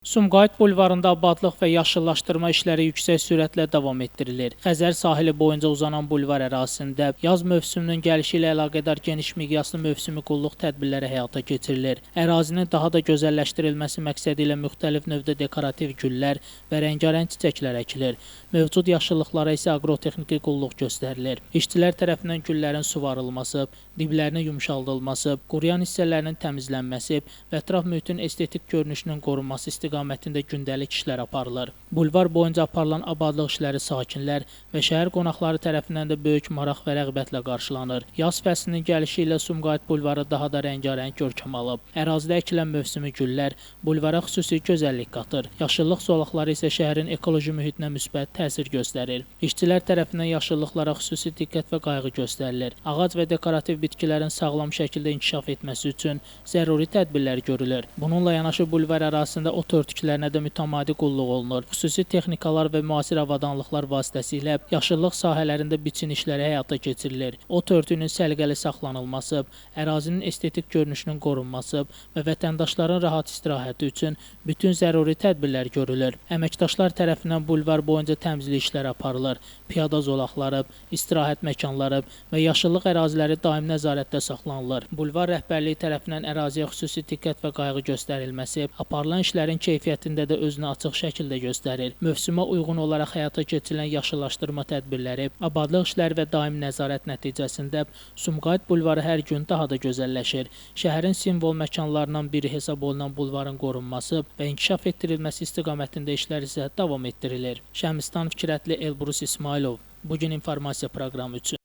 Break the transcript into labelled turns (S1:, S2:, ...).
S1: Sumqayıt bulvarında abadlıq və yaşıllaşdırma işləri yüksək sürətlə davam etdirilir. Xəzər sahili boyunca uzanan bulvar ərazisində yaz mövsümünün gəlişi ilə əlaqədar geniş miqyaslı mövsümi qulluq tədbirləri həyata keçirilir. Ərazinin daha da gözəlləşdirilməsi məqsədi ilə müxtəlif növdə dekorativ güllər və rəngarəng çiçəklər əkilir. Mövcud yaşıllıqlara isə aqrotexniki qulluq göstərilir. İşçilər tərəfindən güllərin suvarılması, diblərinin yumşaldılması, quruyan hissələrinin təmizlənməsi və ətraf mühitin estetik görünüşünün qorunması istiqamətində gündəlik işlər aparılır. Bulvar boyunca aparılan abadlıq işləri sakinlər və şəhər qonaqları tərəfindən də böyük maraq və rəğbətlə qarşılanır. Yaz fəslinin gəlişi ilə Sumqayıt bulvarı daha da rəngarəng görkəm alıb. Ərazidə əkilən mövsümi güllər bulvara xüsusi gözəllik qatır. Yaşıllıq zolaqları isə şəhərin ekoloji mühitinə müsbət təsir göstərir. İşçilər tərəfindən yaşıllıqlara xüsusi diqqət və qayğı göstərilir. Ağac və dekorativ bitkilərin sağlam şəkildə inkişaf etməsi üçün zəruri tədbirlər görülür. Bununla yanaşı bulvar ərazisində ot örtüklərinə də mütəmadi qulluq olunur. Xüsusi texnikalar və müasir avadanlıqlar vasitəsilə yaşıllıq sahələrində biçin işləri həyata keçirilir. Ot örtüyünün səliqəli saxlanılması, ərazinin estetik görünüşünün qorunması və vətəndaşların rahat istirahəti üçün bütün zəruri tədbirlər görülür. Əməkdaşlar tərəfindən bulvar boyunca təmizlik işləri aparılır. Piyada zolaqları, istirahət məkanları və yaşıllıq əraziləri daim nəzarətdə saxlanılır. Bulvar rəhbərliyi tərəfindən əraziyə xüsusi diqqət və qayğı göstərilməsi aparılan işlərin keyfiyyətində də özünü açıq şəkildə göstərir. Mövsümə uyğun olaraq həyata keçirilən yaşıllaşdırma tədbirləri, abadlıq işləri və daimi nəzarət nəticəsində Sumqayıt bulvarı hər gün daha da gözəlləşir. Şəhərin simvol məkanlarından biri hesab olunan bulvarın qorunması və inkişaf etdirilməsi istiqamətində işlər isə davam etdirilir. Şəmistan Fikrətli, Elbrus İsmailov, Bugün informasiya proqramı üçün.